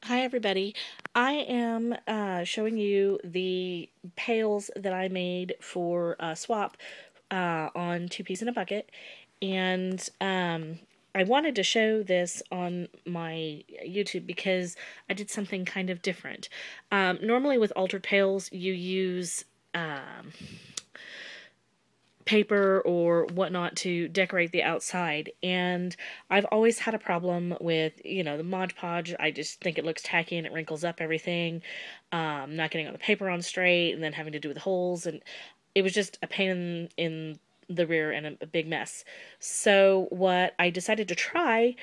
Hi everybody. I am showing you the pails that I made for swap on Two Peas in a Bucket, and I wanted to show this on my YouTube because I did something kind of different. Normally with altered pails you use paper or whatnot to decorate the outside, and I've always had a problem with the Mod Podge. I just think it looks tacky and it wrinkles up everything, not getting all the paper on straight and then having to do with holes, and it was just a pain in the rear and a big mess. So what I decided to try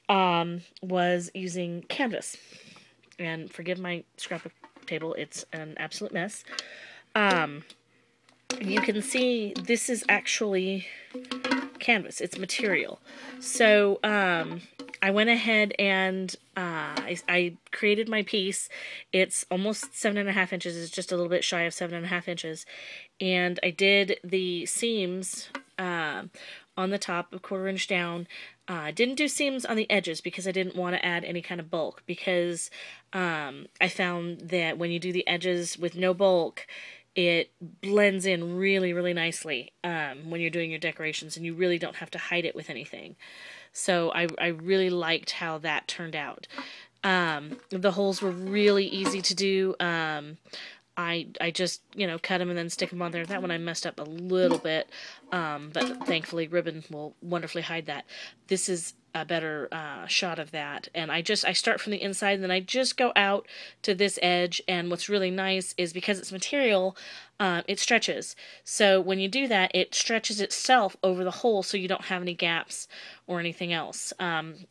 was using canvas, and forgive my scrapbook table, it's an absolute mess. You can see this is actually canvas. It's material. So I went ahead and I created my piece. It's almost 7.5 inches. It's just a little bit shy of 7.5 inches. And I did the seams on the top, a 1/4 inch down. I didn't do seams on the edges because I didn't want to add any kind of bulk, because I found that when you do the edges with no bulk, it blends in really, really nicely when you're doing your decorations, and you really don't have to hide it with anything. So I really liked how that turned out. The holes were really easy to do. I just, cut them and then stick them on there. That one I messed up a little bit, but thankfully ribbon will wonderfully hide that. This is a better shot of that. And I start from the inside, and then I just go out to this edge. And what's really nice is, because it's material, it stretches. So when you do that, it stretches itself over the hole, so you don't have any gaps or anything else.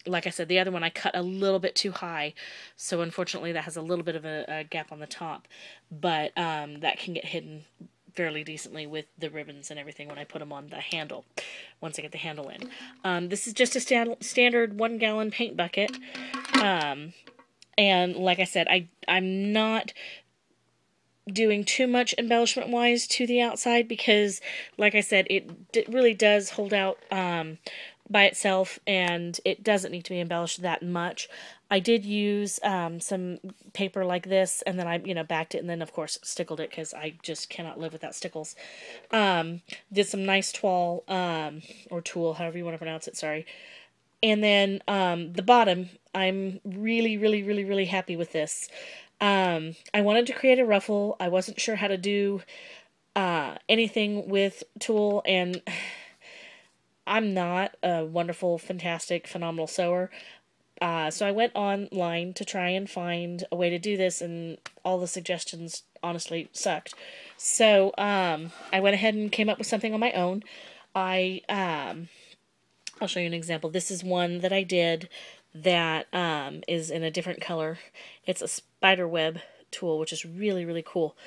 Like I said, the other one I cut a little bit too high, so unfortunately that has a little bit of a gap on the top, but that can get hidden fairly decently with the ribbons and everything when I put them on the handle, once I get the handle in. This is just a standard 1 gallon paint bucket. And like I said, I'm not doing too much embellishment wise to the outside, because like I said, it really does hold out by itself, and it doesn't need to be embellished that much. I did use some paper like this, and then I backed it, and then of course stickled it, because I just cannot live without stickles. Did some nice toile, or tulle, however you want to pronounce it, sorry. And then the bottom, I'm really, really, really, really happy with this. I wanted to create a ruffle. I wasn't sure how to do anything with tulle, and I'm not a wonderful, fantastic, phenomenal sewer. So I went online to try and find a way to do this, and all the suggestions honestly sucked. So I went ahead and came up with something on my own. I I'll show you an example. This is one that I did that is in a different color. It's a spider web tool, which is really, really cool.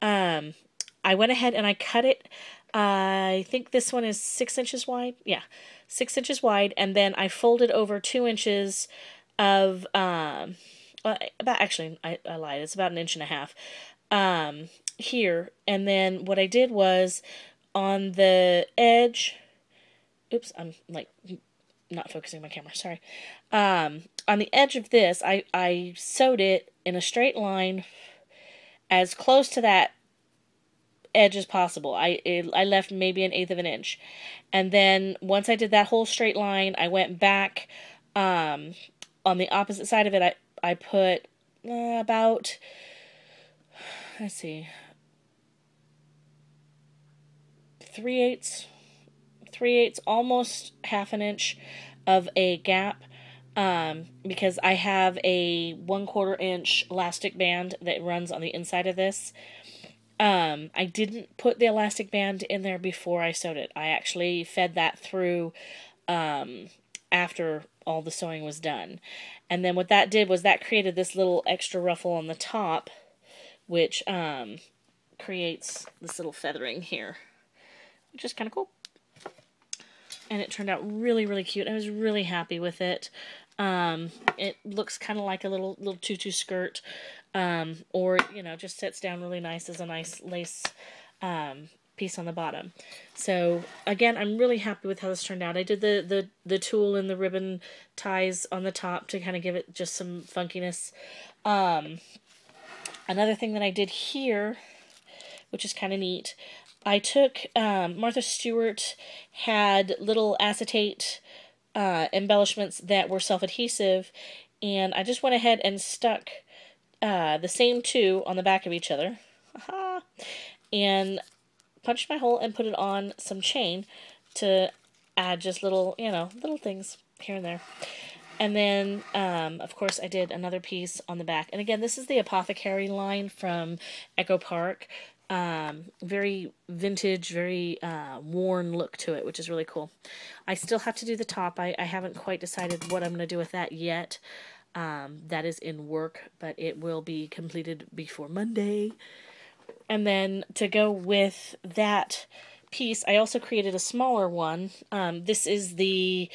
I went ahead and I cut it. I think this one is 6 inches wide. Yeah, 6 inches wide, and then I folded over 2 inches of about, actually I lied. It's about 1.5 inches here, and then what I did was, on the edge. Oops, I'm like not focusing my camera. Sorry. On the edge of this, I sewed it in a straight line, as close to that edge as possible. I left maybe 1/8 of an inch, and then once I did that whole straight line, I went back. On the opposite side of it, I put about, let's see, 3/8, almost 1/2 inch of a gap, because I have a 1/4 inch elastic band that runs on the inside of this. I didn't put the elastic band in there before I sewed it. I actually fed that through after all the sewing was done. And then what that did was that created this little extra ruffle on the top, which creates this little feathering here, which is kind of cool. And it turned out really, really cute. I was really happy with it. It looks kind of like a little tutu skirt, or just sits down really nice as a nice lace piece on the bottom. So again, I'm really happy with how this turned out. I did the tulle and the ribbon ties on the top to kind of give it just some funkiness. Another thing that I did here, which is kind of neat, I took, Martha Stewart had little acetate embellishments that were self-adhesive, and I just went ahead and stuck the same two on the back of each other, and punched my hole and put it on some chain to add just little, little things here and there. And then, of course, I did another piece on the back. And again, this is the Apothecary line from Echo Park. Very vintage, very worn look to it, which is really cool. I still have to do the top. I haven't quite decided what I'm going to do with that yet. That is in work, but it will be completed before Monday. And then to go with that piece, I also created a smaller one. This is the...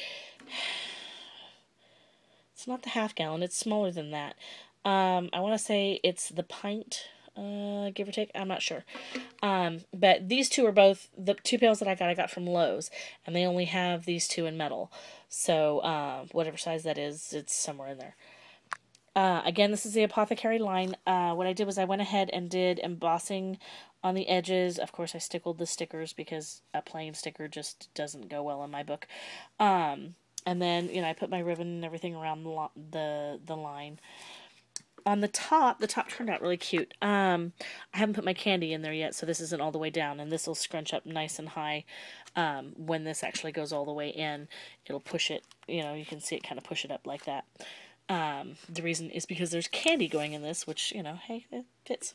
It's not the half gallon, it's smaller than that. I want to say it's the pint, give or take. I'm not sure. But these two are both, the two pails that I got from Lowe's, and they only have these two in metal. So, whatever size that is, it's somewhere in there. Again, this is the Apothecary line. What I did was I went ahead and did embossing on the edges. Of course, I stickled the stickers because a plain sticker just doesn't go well in my book. And then, I put my ribbon and everything around the line. On the top turned out really cute. I haven't put my candy in there yet, so this isn't all the way down, and this will scrunch up nice and high. When this actually goes all the way in, it'll push it, you can see it kind of push it up like that. The reason is because there's candy going in this, which, hey, it fits.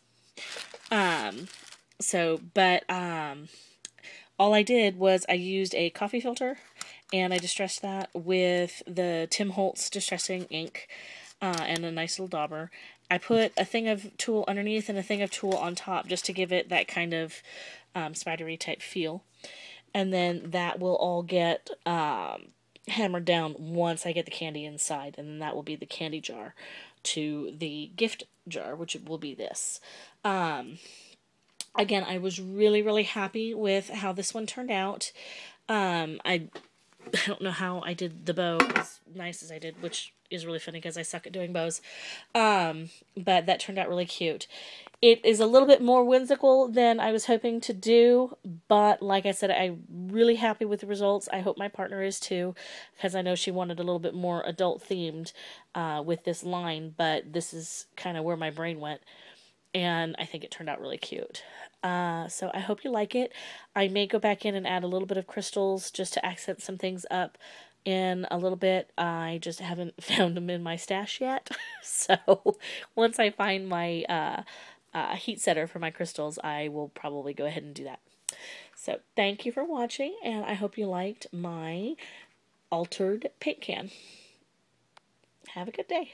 All I did was I used a coffee filter, and I distressed that with the Tim Holtz distressing ink, and a nice little dauber. I put a thing of tulle underneath and a thing of tulle on top just to give it that kind of spidery type feel. And then that will all get hammered down once I get the candy inside, and then that will be the candy jar to the gift jar, which will be this. Again, I was really, really happy with how this one turned out. I don't know how I did the bow as nice as I did, which is really funny because I suck at doing bows. But that turned out really cute. It is a little bit more whimsical than I was hoping to do, but like I said, I'm really happy with the results. I hope my partner is too, because I know she wanted a little bit more adult themed with this line, but this is kind of where my brain went, and I think it turned out really cute. So I hope you like it. I may go back in and add a little bit of crystals just to accent some things up in a little bit. I just haven't found them in my stash yet. So once I find my heat setter for my crystals, I will probably go ahead and do that. So thank you for watching, and I hope you liked my altered paint can. Have a good day.